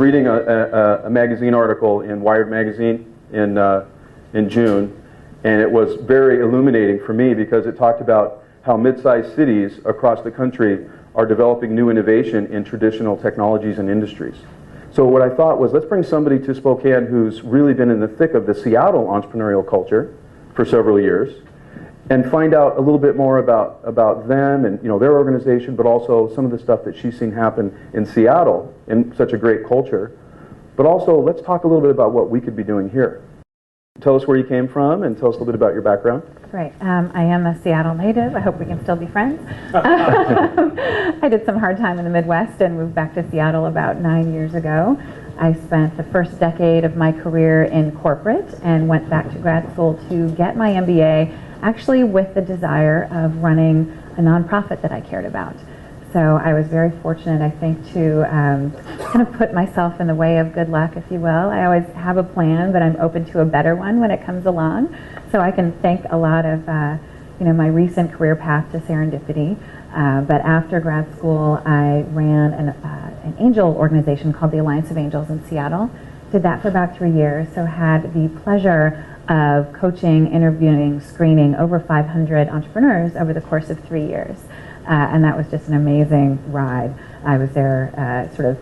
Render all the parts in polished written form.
reading a magazine article in Wired magazine in June, and it was very illuminating for me because it talked about how mid-sized cities across the country are developing new innovation in traditional technologies and industries. So what I thought was, let's bring somebody to Spokane who's really been in the thick of the Seattle entrepreneurial culture for several years, and find out a little bit more about them and their organization, but also some of the stuff that she's seen happen in Seattle in such a great culture. But also, let's talk a little bit about what we could be doing here. Tell us where you came from and tell us a little bit about your background. Great. I am a Seattle native. I hope we can still be friends. I did some hard time in the Midwest and moved back to Seattle about 9 years ago. I spent the first decade of my career in corporate and went back to grad school to get my MBA, actually with the desire of running a nonprofit that I cared about. So I was very fortunate, I think, to kind of put myself in the way of good luck, if you will. I always have a plan, but I'm open to a better one when it comes along. So I can thank a lot of my recent career path to serendipity. But after grad school, I ran an angel organization called the Alliance of Angels in Seattle. Did that for about 3 years, so had the pleasure of coaching, interviewing, screening over 500 entrepreneurs over the course of 3 years. And that was just an amazing ride. I was there sort of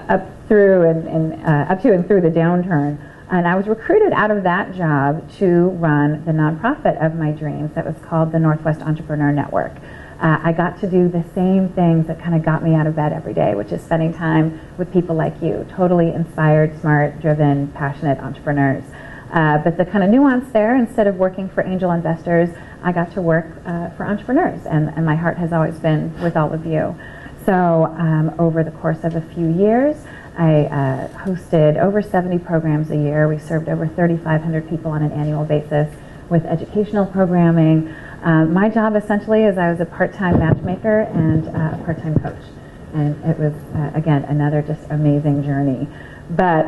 up to and through the downturn. And I was recruited out of that job to run the nonprofit of my dreams that was called the Northwest Entrepreneur Network. I got to do the same things that kind of got me out of bed every day, which is spending time with people like you, totally inspired, smart, driven, passionate entrepreneurs. But the kind of nuance there, instead of working for angel investors, I got to work for entrepreneurs, and my heart has always been with all of you. So over the course of a few years, I hosted over 70 programs a year. We served over 3,500 people on an annual basis with educational programming. My job essentially is I was a part-time matchmaker and a part-time coach. And it was, again, another just amazing journey. But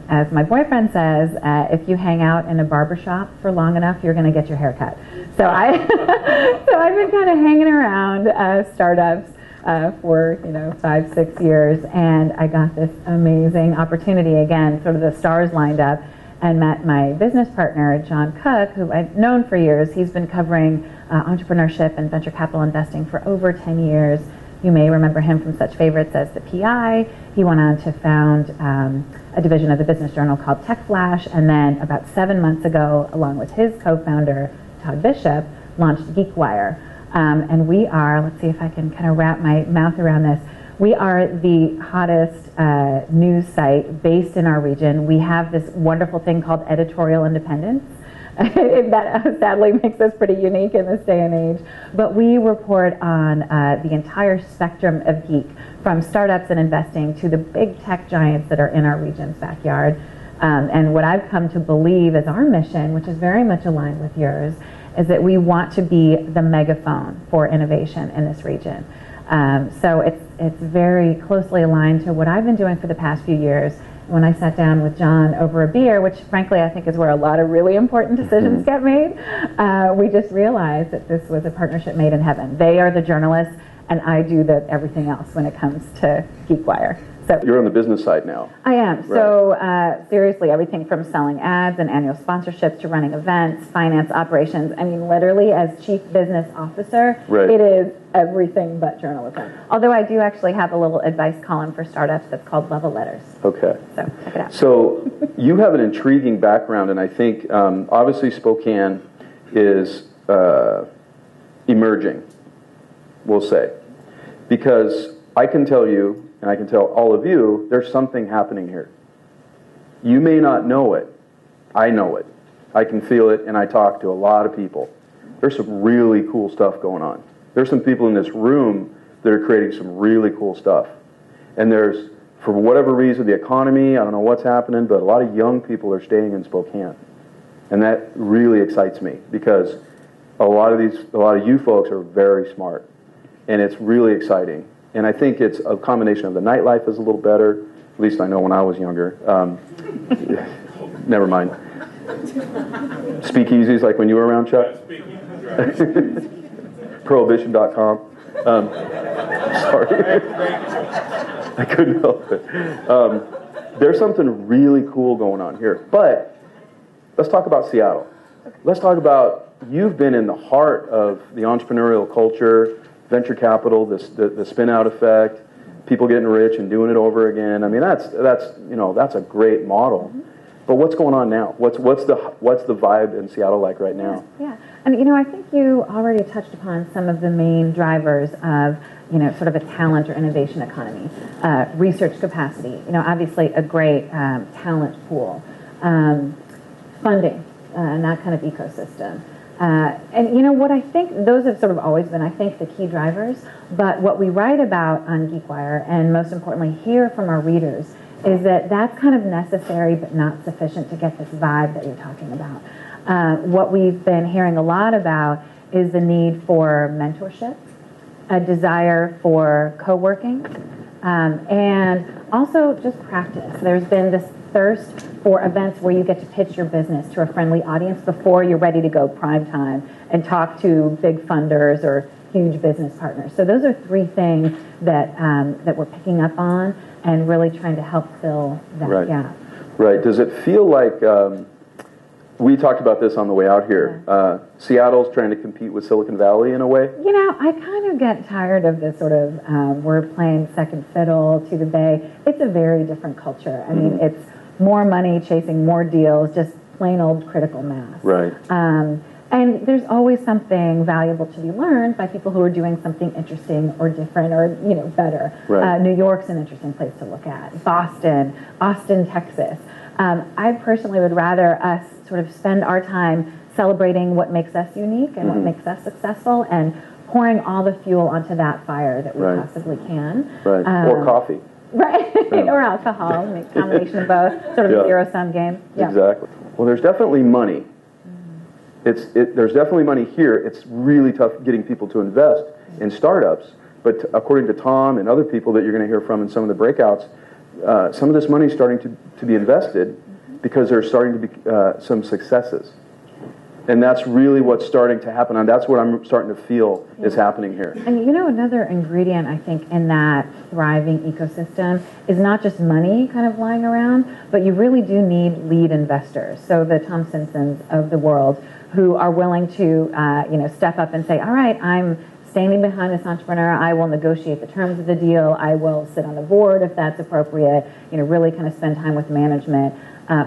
as my boyfriend says, if you hang out in a barbershop for long enough, you're going to get your hair cut. So I've been kind of hanging around startups for 5-6 years, and I got this amazing opportunity again. Sort of the stars lined up, and met my business partner John Cook, who I've known for years. He's been covering entrepreneurship and venture capital investing for over 10 years. You may remember him from such favorites as the PI. He went on to found a division of the Business Journal called Tech Flash, and then about 7 months ago, along with his co-founder, Todd Bishop, launched GeekWire. And we are, let's see if I can kind of wrap my mouth around this, we are the hottest news site based in our region. We have this wonderful thing called editorial independence. That sadly makes us pretty unique in this day and age. But we report on the entire spectrum of geek, from startups and investing to the big tech giants that are in our region's backyard. And what I've come to believe is our mission, which is very much aligned with yours, is that we want to be the megaphone for innovation in this region. So it's very closely aligned to what I've been doing for the past few years. When I sat down with John over a beer, which frankly I think is where a lot of really important decisions get made, we just realized that this was a partnership made in heaven. They are the journalists, and I do everything else when it comes to GeekWire. So you're on the business side now. I am. Right. So seriously, everything from selling ads and annual sponsorships to running events, finance, operations. I mean, literally, as chief business officer, right. It is everything but journalism. Although I do actually have a little advice column for startups that's called Lovell Letters. Okay. So check it out. So you have an intriguing background, and I think obviously Spokane is emerging, we'll say, because I can tell you, and I can tell all of you, there's something happening here. You may not know it. I know it. I can feel it, and I talk to a lot of people. There's some really cool stuff going on. There's some people in this room that are creating some really cool stuff. And there's, for whatever reason, the economy, I don't know what's happening, but a lot of young people are staying in Spokane. And that really excites me, because a lot of you folks are very smart. And it's really exciting. And I think it's a combination of the nightlife is a little better. At least I know when I was younger. Never mind. Speakeasies, like when you were around, Chuck? Prohibition.com. Sorry. I couldn't help it. there's something really cool going on here. But let's talk about Seattle. Let's talk about, you've been in the heart of the entrepreneurial culture, venture capital, the spin-out effect, people getting rich and doing it over again. I mean, that's a great model. But what's going on now? What's the vibe in Seattle like right now? Yeah, and I think you already touched upon some of the main drivers of sort of a talent or innovation economy. Research capacity, obviously a great talent pool, funding, and that kind of ecosystem. And what I think, those have sort of always been, I think, the key drivers. But what we write about on GeekWire, and most importantly hear from our readers, is that that's kind of necessary but not sufficient to get this vibe that you're talking about. What we've been hearing a lot about is the need for mentorship, a desire for co-working, and also just practice. There's been this thirst for events where you get to pitch your business to a friendly audience before you're ready to go prime time and talk to big funders or huge business partners. So those are three things that we're picking up on and really trying to help fill that gap. Right. Does it feel like, we talked about this on the way out here, Seattle's trying to compete with Silicon Valley in a way? I kind of get tired of this sort of, we're playing second fiddle to the Bay. It's a very different culture. I mean, it's more money chasing more deals, just plain old critical mass. Right. And there's always something valuable to be learned by people who are doing something interesting or different or, better. Right. New York's an interesting place to look at. Boston, Austin, Texas. I personally would rather us sort of spend our time celebrating what makes us unique and what makes us successful and pouring all the fuel onto that fire that we possibly can. Right. Or coffee. Right. Or alcohol, a combination of both, sort of a zero-sum game. Yeah. Exactly. Well, there's definitely money. There's definitely money here. It's really tough getting people to invest in startups. But according to Tom and other people that you're going to hear from in some of the breakouts, some of this money is starting to be invested because there's starting to be some successes. And that's really what's starting to happen. And that's what I'm starting to feel is happening here. And another ingredient, I think, in that thriving ecosystem is not just money kind of lying around, but you really do need lead investors. So the Tom Simpsons of the world who are willing to, step up and say, all right, I'm standing behind this entrepreneur. I will negotiate the terms of the deal. I will sit on the board if that's appropriate, really kind of spend time with management.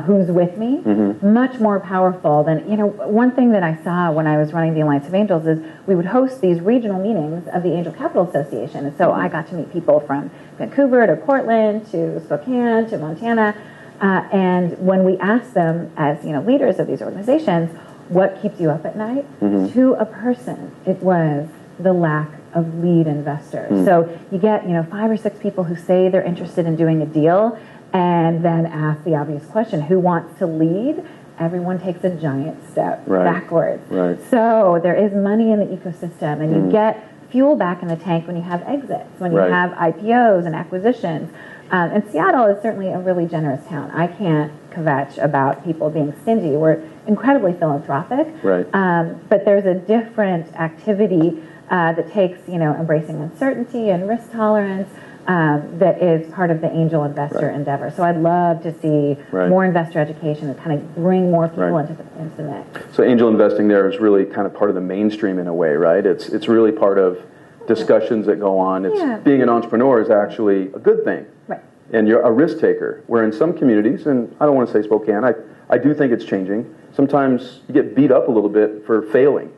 Who's with me, much more powerful than, one thing that I saw when I was running the Alliance of Angels is we would host these regional meetings of the Angel Capital Association. And so I got to meet people from Vancouver to Portland to Spokane to Montana. And when we asked them as, leaders of these organizations, what keeps you up at night? To a person, it was the lack of lead investors. So you get, 5 or 6 people who say they're interested in doing a deal and then ask the obvious question, who wants to lead? Everyone takes a giant step backwards. Right. So there is money in the ecosystem, and you get fuel back in the tank when you have exits, when you have IPOs and acquisitions. And Seattle is certainly a really generous town. I can't kvetch about people being stingy. We're incredibly philanthropic. Right. But there's a different activity that takes, embracing uncertainty and risk tolerance, that is part of the angel investor endeavor. So I'd love to see more investor education and kind of bring more people into the mix. So angel investing there is really kind of part of the mainstream in a way, right? It's really part of discussions that go on. It's being an entrepreneur is actually a good thing. Right. And you're a risk taker. Where in some communities, and I don't want to say Spokane, I do think it's changing. Sometimes you get beat up a little bit for failing.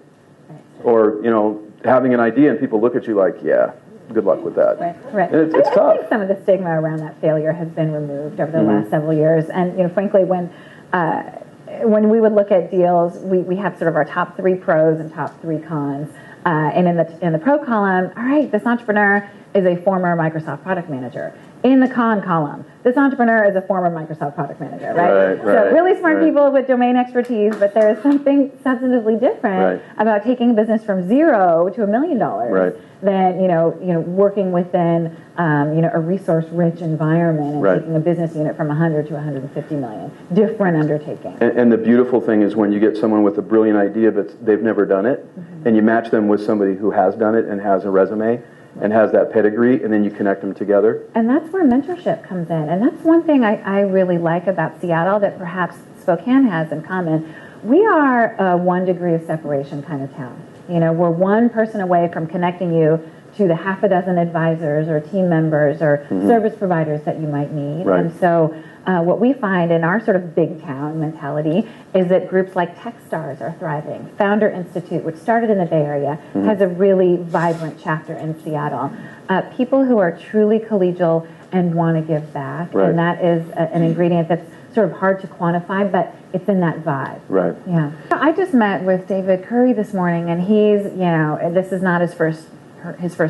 Or, having an idea and people look at you like, good luck with that. Right. And it's tough. I think some of the stigma around that failure has been removed over the last several years. And frankly, when we would look at deals, we have sort of our top 3 pros and top 3 cons. And in the pro column, all right, this entrepreneur is a former Microsoft product manager. In the con column, this entrepreneur is a former Microsoft product manager, right? So really smart people with domain expertise, but there is something substantively different about taking a business from 0 to $1 million than working within a resource-rich environment and taking a business unit from 100 to 150 million. Different undertaking. And the beautiful thing is when you get someone with a brilliant idea, but they've never done it, and you match them with somebody who has done it and has a resume. and has that pedigree, and then you connect them together. And that's where mentorship comes in. And that's one thing I really like about Seattle that perhaps Spokane has in common. We are a 1 degree of separation kind of town. You know, we're one person away from connecting you to the half a dozen advisors or team members or service providers that you might need. Right. And so what we find in our sort of big town mentality is that groups like Techstars are thriving. Founder Institute, which started in the Bay Area, has a really vibrant chapter in Seattle. People who are truly collegial and want to give back. Right. And that is an ingredient that's sort of hard to quantify, but it's in that vibe. Right. Yeah. I just met with David Curry this morning, and he's, you know, this is not his first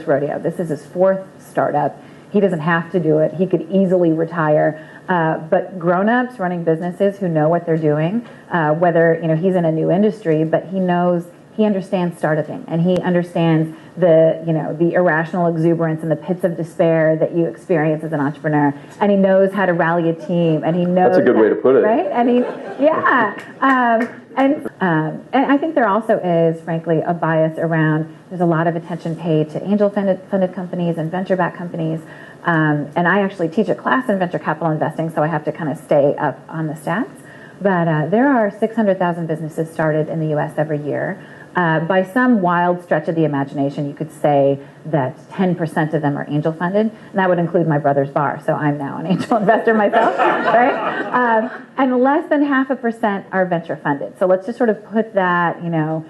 rodeo. This is his 4th startup. He doesn't have to do it. He could easily retire. But grown-ups running businesses who know what they're doing, whether, you know, he's in a new industry, but he understands startuping, and he understands the, you know, the irrational exuberance and the pits of despair that you experience as an entrepreneur, and he knows how to rally a team, and he knows That's a good way to put it. Right? And and I think there also is, frankly, a bias around, there's a lot of attention paid to angel-funded companies and venture-backed companies. And I actually teach a class in venture capital investing, so I have to kind of stay up on the stats. But there are 600,000 businesses started in the U.S. every year. By some wild stretch of the imagination, you could say that 10% of them are angel funded, and that would include my brother's bar, so I'm now an angel investor myself, right? And less than 0.5% are venture funded. So let's just sort of put that, you know,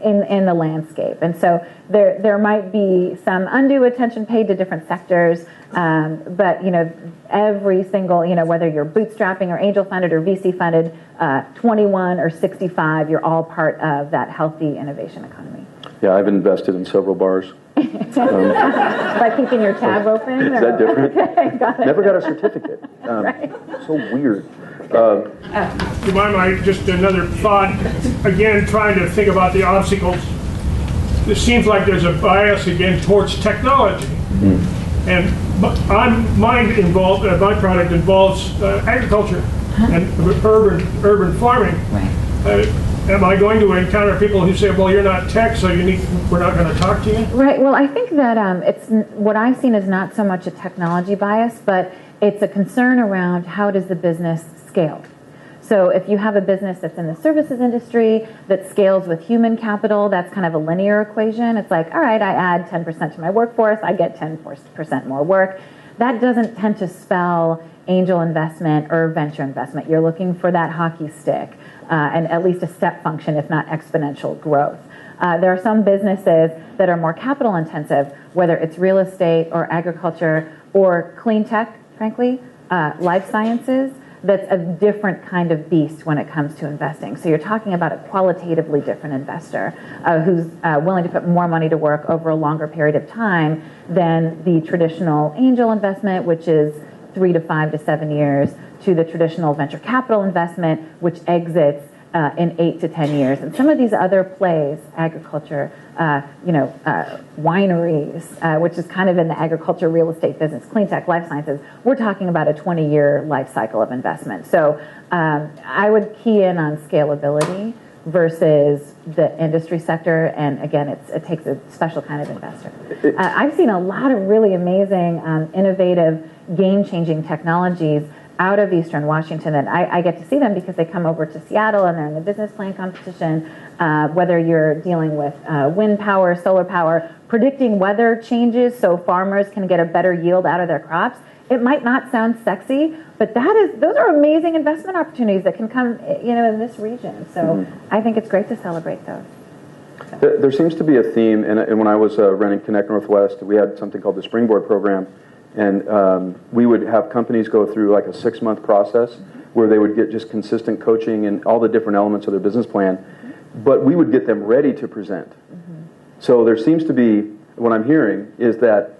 in the landscape. And so there might be some undue attention paid to different sectors, but, you know, every single, you know, whether you're bootstrapping or angel funded or VC funded, 21 or 65, you're all part of that healthy innovation economy. Yeah, I've invested in several bars. By keeping your tab open? Is that different? Okay, got it. Never got a certificate. Right. So weird. To my mind, just another thought, again, trying to think about the obstacles. It seems like there's a bias again towards technology. And my product involves agriculture and urban farming. Right. Am I going to encounter people who say, well, you're not tech, so we're not going to talk to you? Right. Well, I think that it's what I've seen is not so much a technology bias, but it's a concern around how does the business scale. So if you have a business that's in the services industry that scales with human capital, that's kind of a linear equation. It's like, all right, I add 10% to my workforce, I get 10% more work. That doesn't tend to spell angel investment or venture investment. You're looking for that hockey stick and at least a step function, if not exponential growth. There are some businesses that are more capital intensive, whether it's real estate or agriculture or clean tech, frankly, life sciences, that's a different kind of beast when it comes to investing. So you're talking about a qualitatively different investor who's willing to put more money to work over a longer period of time than the traditional angel investment, which is 3 to 5 to 7 years, to the traditional venture capital investment, which exits in 8 to 10 years. And some of these other plays, agriculture, wineries, which is kind of in the agriculture real estate business, clean tech, life sciences, we're talking about a 20-year life cycle of investment. So I would key in on scalability versus the industry sector, and again, it takes a special kind of investor. I've seen a lot of really amazing, innovative, game-changing technologies out of Eastern Washington, and I get to see them because they come over to Seattle and they're in the business plan competition, whether you're dealing with wind power, solar power, predicting weather changes so farmers can get a better yield out of their crops. It might not sound sexy, but those are amazing investment opportunities that can come, in this region. So I think it's great to celebrate those. There seems to be a theme, and when I was running Connect Northwest, we had something called the Springboard program, and we would have companies go through like a 6-month process where they would get just consistent coaching and all the different elements of their business plan, but we would get them ready to present. So there seems to be, what I'm hearing, is that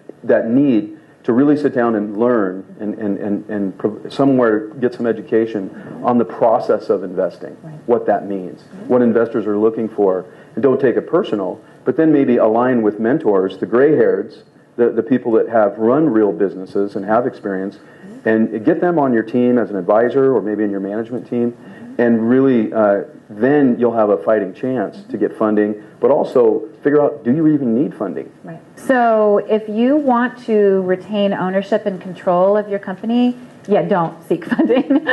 need to really sit down and learn and somewhere get some education on the process of investing, what that means, what investors are looking for. And don't take it personal, but then maybe align with mentors, the gray-hairs, the people that have run real businesses and have experience, and get them on your team as an advisor or maybe in your management team, And really, then you'll have a fighting chance to get funding, but also figure out, do you even need funding? Right. So if you want to retain ownership and control of your company, don't seek funding.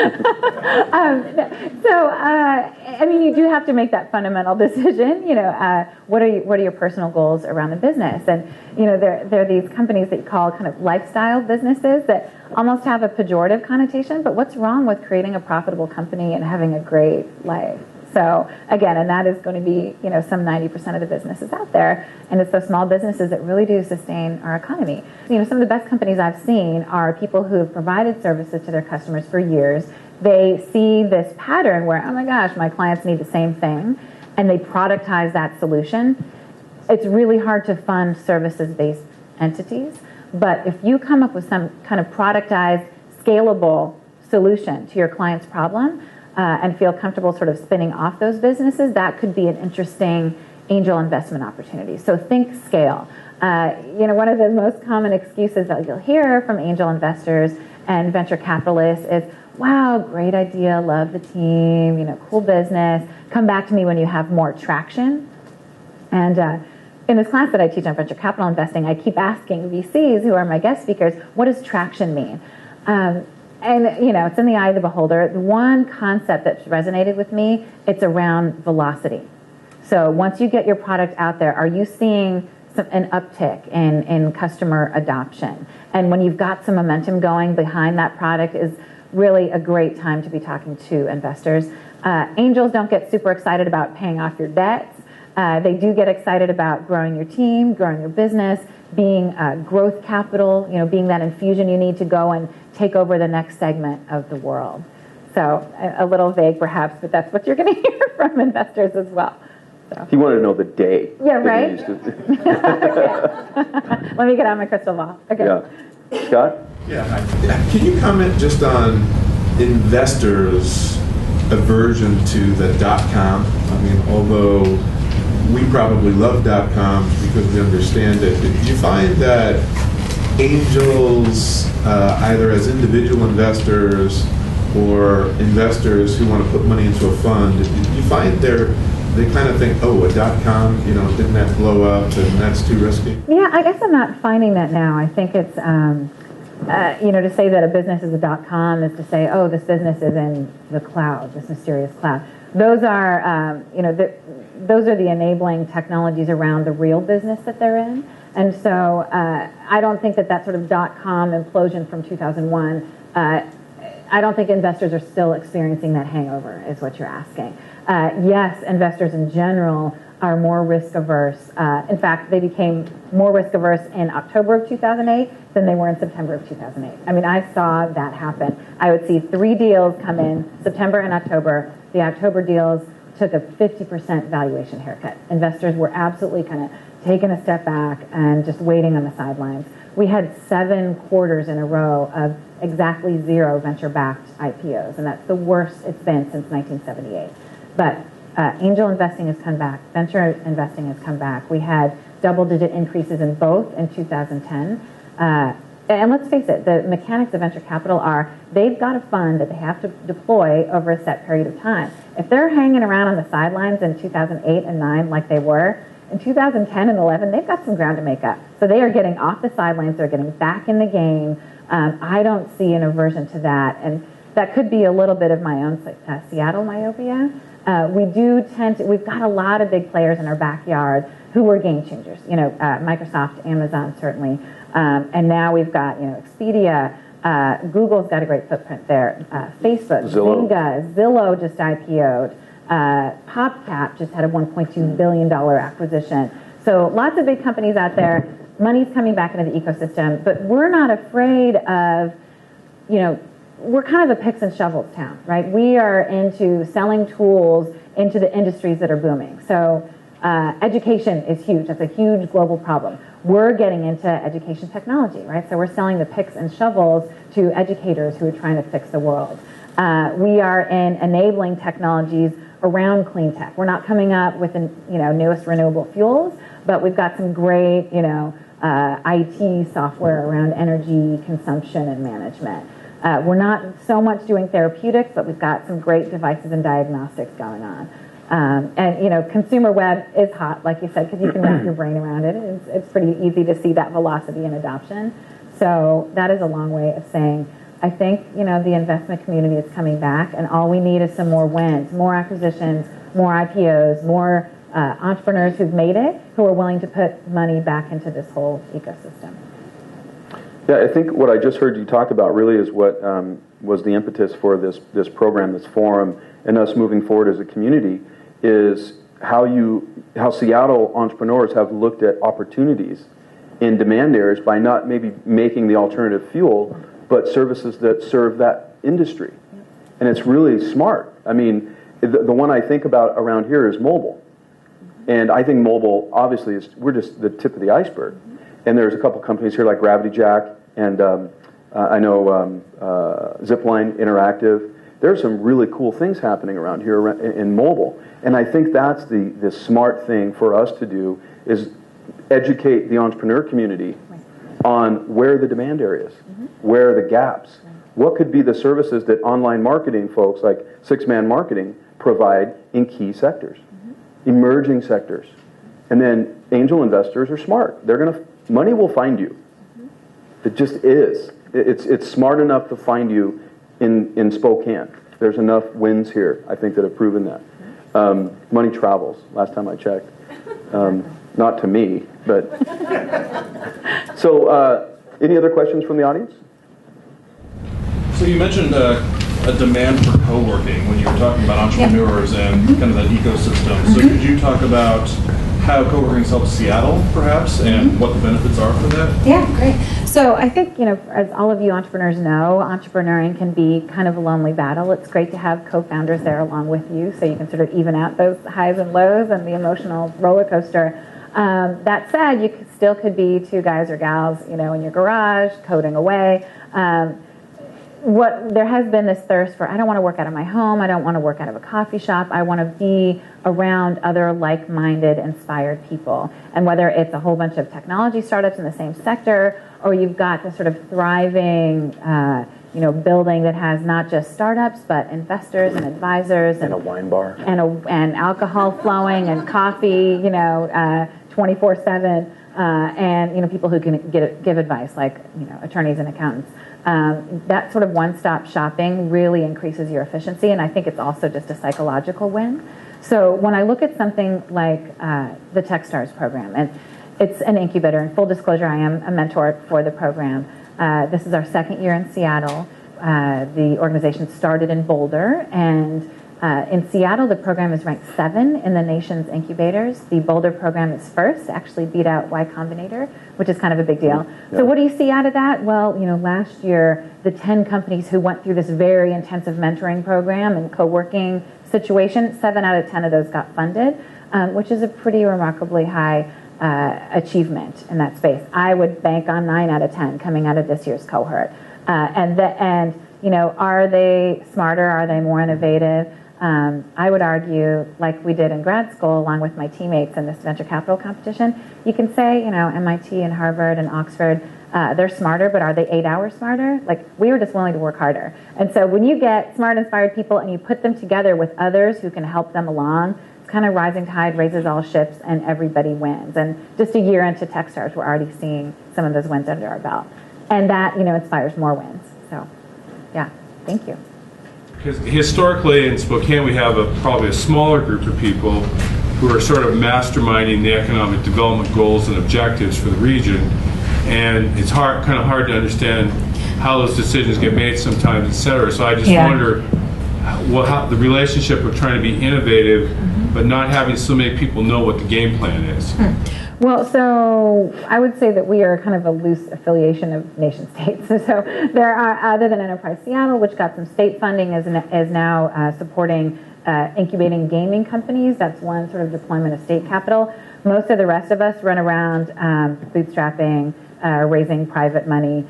I mean, you do have to make that fundamental decision. What are your personal goals around the business? And there are these companies that you call kind of lifestyle businesses that almost have a pejorative connotation. But what's wrong with creating a profitable company and having a great life? So again, and that is going to be some 90% of the businesses out there, and it's those small businesses that really do sustain our economy. Some of the best companies I've seen are people who have provided services to their customers for years. They see this pattern where, oh my gosh, my clients need the same thing, and they productize that solution. It's really hard to fund services-based entities, but if you come up with some kind of productized, scalable solution to your client's problem, and feel comfortable sort of spinning off those businesses, that could be an interesting angel investment opportunity. So think scale. One of the most common excuses that you'll hear from angel investors and venture capitalists is, wow, great idea, love the team, cool business, come back to me when you have more traction. And in this class that I teach on venture capital investing, I keep asking VCs, who are my guest speakers, what does traction mean? And, it's in the eye of the beholder. The one concept that's resonated with me, it's around velocity. So once you get your product out there, are you seeing an uptick in customer adoption? And when you've got some momentum going behind that product is really a great time to be talking to investors. Angels don't get super excited about paying off your debts. They do get excited about growing your team, growing your business, being growth capital, being that infusion you need to go and take over the next segment of the world. So a little vague perhaps, but that's what you're going to hear from investors as well. So. He wanted to know the day. Yeah, right? Let me get out my crystal ball. Okay. Yeah. Scott? Yeah. Can you comment just on investors' aversion to the .com? I mean, although we probably love .com because we understand it, do you find that angels, either as individual investors or investors who want to put money into a fund, do you find they kind of think, oh, a .com, didn't that blow up and that's too risky? Yeah, I guess I'm not finding that now. I think it's, to say that a business is a .com is to say, oh, this business is in the cloud, this mysterious cloud. Those are, those are the enabling technologies around the real business that they're in. And so I don't think that sort of .com implosion from 2001, I don't think investors are still experiencing that hangover, is what you're asking. Yes, investors in general are more risk averse. In fact, they became more risk averse in October of 2008 than they were in September of 2008. I mean, I saw that happen. I would see 3 deals come in September and October. The October deals took a 50% valuation haircut. Investors were absolutely kind of taking a step back and just waiting on the sidelines. We had 7 quarters in a row of exactly 0 venture-backed IPOs, and that's the worst it's been since 1978. But angel investing has come back. Venture investing has come back. We had double-digit increases in both in 2010. And let's face it, the mechanics of venture capital are they've got a fund that they have to deploy over a set period of time. If they're hanging around on the sidelines in 2008 and 9 like they were, in 2010 and 11, they've got some ground to make up. So they are getting off the sidelines. They're getting back in the game. I don't see an aversion to that. And that could be a little bit of my own Seattle myopia. We've got a lot of big players in our backyard who were game changers. Microsoft, Amazon, certainly. And now we've got, Expedia, Google's got a great footprint there. Facebook, Zynga, Zillow just IPO'd. PopCap just had a $1.2 billion acquisition. So lots of big companies out there. Money's coming back into the ecosystem, but we're not afraid of, we're kind of a picks and shovels town, right? We are into selling tools into the industries that are booming. So education is huge. That's a huge global problem. We're getting into education technology, right? So we're selling the picks and shovels to educators who are trying to fix the world. We are in enabling technologies around clean tech. We're not coming up with the newest renewable fuels, but we've got some great IT software around energy consumption and management. We're not so much doing therapeutics, but we've got some great devices and diagnostics going on. And consumer web is hot, like you said, because you can wrap your brain around it. It's pretty easy to see that velocity in adoption. So that is a long way of saying, I think, the investment community is coming back, and all we need is some more wins, more acquisitions, more IPOs, more entrepreneurs who've made it, who are willing to put money back into this whole ecosystem. Yeah, I think what I just heard you talk about really is what was the impetus for this program, this forum, and us moving forward as a community, is how Seattle entrepreneurs have looked at opportunities in demand areas by not maybe making the alternative fuel, but services that serve that industry. And it's really smart. I mean, the one I think about around here is mobile. And I think mobile, obviously, we're just the tip of the iceberg. And there's a couple companies here like Gravity Jack and I know Zipline Interactive. There's some really cool things happening around here in mobile. And I think that's the smart thing for us to do, is educate the entrepreneur community on where the demand areas, where are the gaps, what could be the services that online marketing folks like Six Man Marketing provide in key sectors, emerging sectors. And then angel investors are smart. Money will find you. It just is. It's smart enough to find you in Spokane. There's enough wins here, I think, that have proven that. Money travels, last time I checked. Not to me, but... So, any other questions from the audience? So you mentioned a demand for co-working when you were talking about entrepreneurs and kind of that ecosystem. So could you talk about how co-working helps Seattle, perhaps, and what the benefits are for that? Yeah, great. So I think, as all of you entrepreneurs know, entrepreneuring can be kind of a lonely battle. It's great to have co-founders there along with you, so you can sort of even out those highs and lows and the emotional roller coaster. That said, you still could be two guys or gals, in your garage, coding away. There has been this thirst for, I don't want to work out of my home, I don't want to work out of a coffee shop, I want to be around other like-minded, inspired people. And whether it's a whole bunch of technology startups in the same sector, or you've got this sort of thriving, building that has not just startups, but investors and advisors. And a wine bar. And alcohol flowing and coffee, 24/7, and, people who can give advice, like, attorneys and accountants. That sort of one-stop shopping really increases your efficiency, and I think it's also just a psychological win. So when I look at something like the Techstars program, and it's an incubator, and full disclosure, I am a mentor for the program. This is our second year in Seattle. The organization started in Boulder, and in Seattle, the program is ranked 7 in the nation's incubators. The Boulder program is first, actually beat out Y Combinator, which is kind of a big deal. Yeah. So what do you see out of that? Well, last year, the 10 companies who went through this very intensive mentoring program and co-working situation, 7 out of 10 of those got funded, which is a pretty remarkably high achievement in that space. I would bank on 9 out of 10 coming out of this year's cohort. And are they smarter? Are they more innovative? I would argue, like we did in grad school, along with my teammates in this venture capital competition, you can say, MIT and Harvard and Oxford, they're smarter, but are they 8 hours smarter? Like, we were just willing to work harder. And so when you get smart, inspired people and you put them together with others who can help them along, it's kind of rising tide raises all ships and everybody wins. And just a year into Techstars, we're already seeing some of those wins under our belt. And that, inspires more wins. So, yeah, thank you. Because historically in Spokane, we have probably a smaller group of people who are sort of masterminding the economic development goals and objectives for the region, and it's kind of hard to understand how those decisions get made sometimes, et cetera. So I just wonder how the relationship of trying to be innovative, but not having so many people know what the game plan is. Well, so I would say that we are kind of a loose affiliation of nation states. So there are, other than Enterprise Seattle, which got some state funding, is now supporting incubating gaming companies. That's one sort of deployment of state capital. Most of the rest of us run around bootstrapping, raising private money,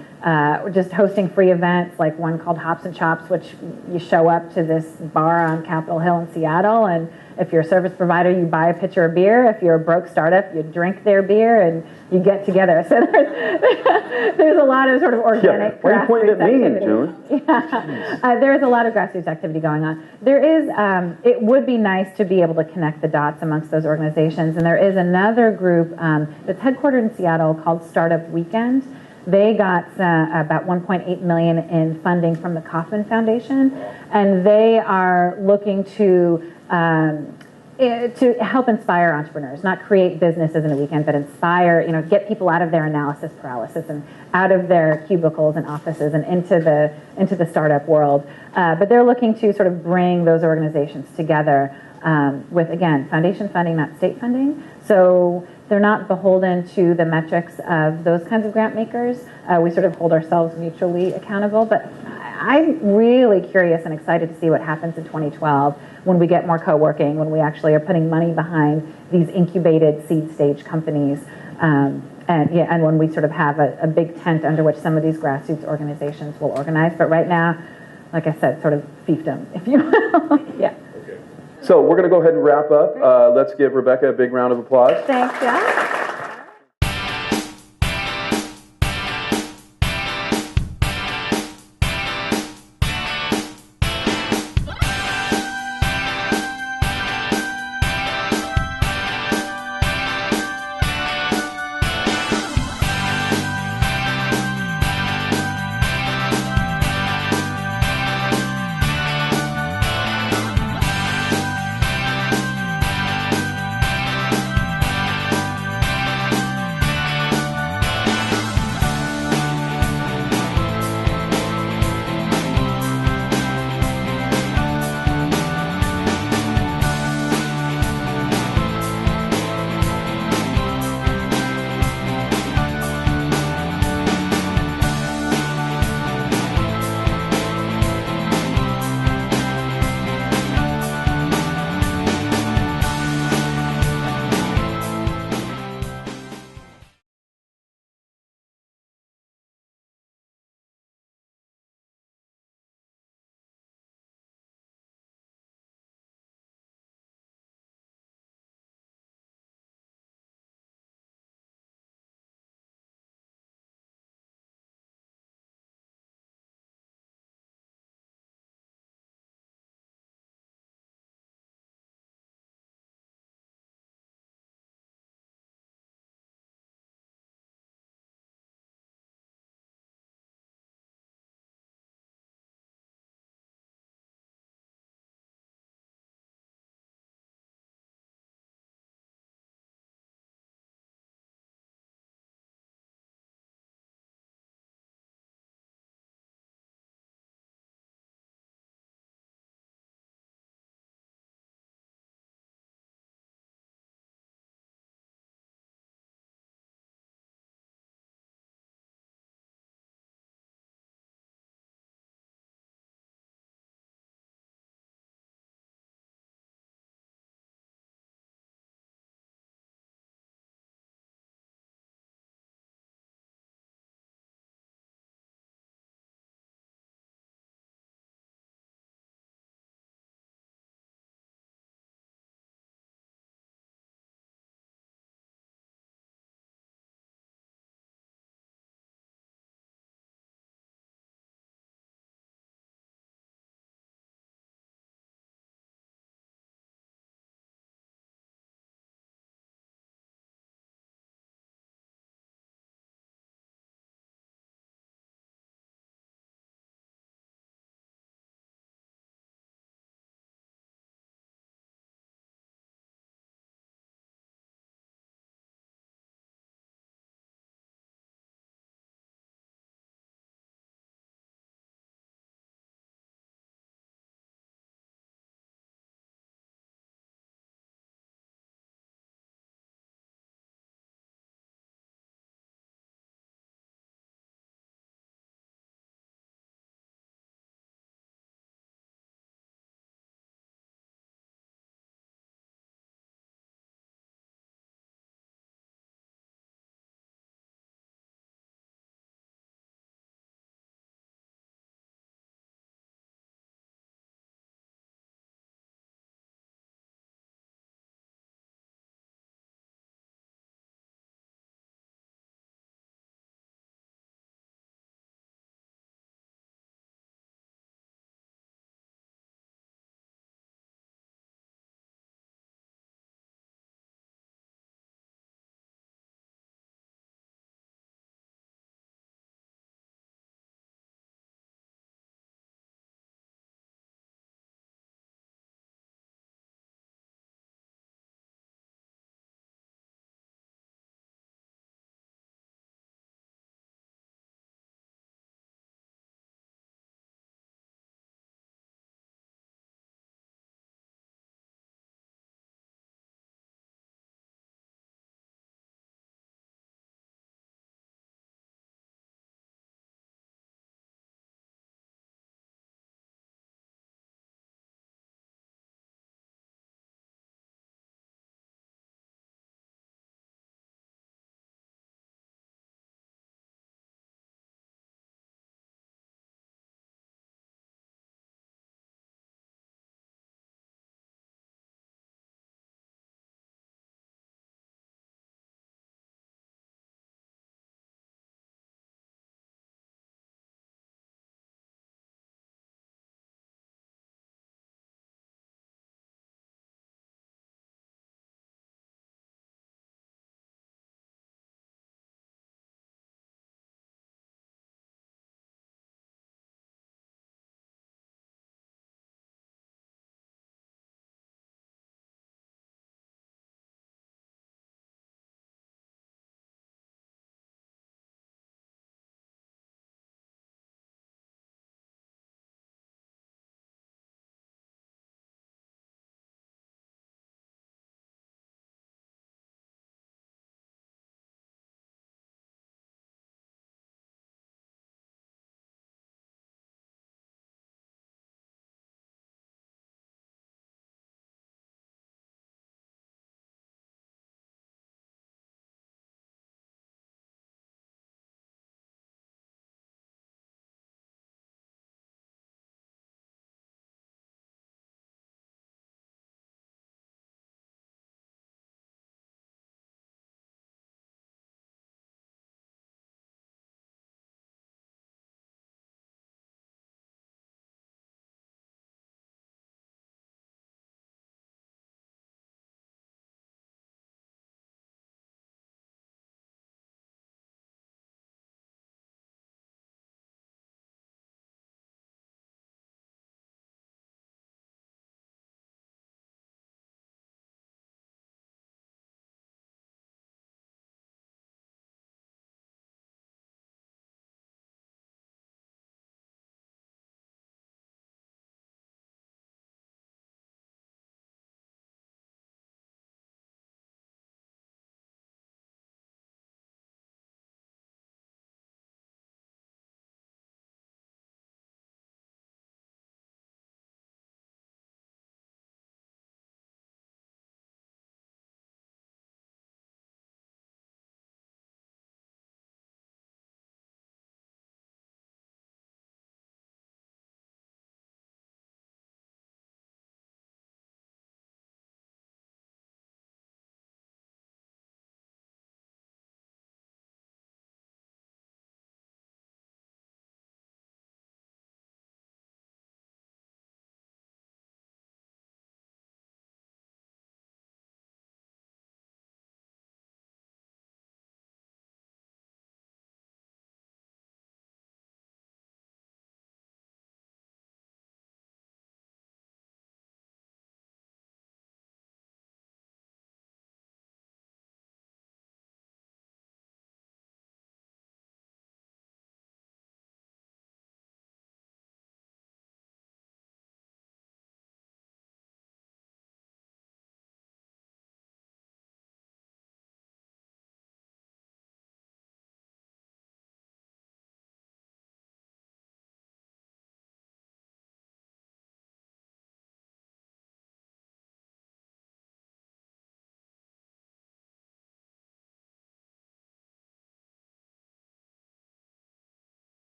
just hosting free events, like one called Hops and Chops, which you show up to this bar on Capitol Hill in Seattle, and If you're a service provider, you buy a pitcher of beer. If you're a broke startup, you drink their beer and you get together. So there's a lot of sort of organic. Why are you pointing at me, activity. June? Yeah. There's a lot of grassroots activity going on. There is. It would be nice to be able to connect the dots amongst those organizations. And there is another group that's headquartered in Seattle called Startup Weekend. They got about 1.8 million in funding from the Kauffman Foundation, and they are looking to help inspire entrepreneurs, not create businesses in a weekend, but inspire, get people out of their analysis paralysis and out of their cubicles and offices and into the startup world. But they're looking to sort of bring those organizations together with, again, foundation funding, not state funding. So they're not beholden to the metrics of those kinds of grant makers. We sort of hold ourselves mutually accountable. But I'm really curious and excited to see what happens in 2012 when we get more co-working, when we actually are putting money behind these incubated seed stage companies, and when we sort of have a big tent under which some of these grassroots organizations will organize. But right now, like I said, sort of fiefdom, if you will. Yeah. So we're going to go ahead and wrap up. Let's give Rebecca a big round of applause. Thanks, yeah.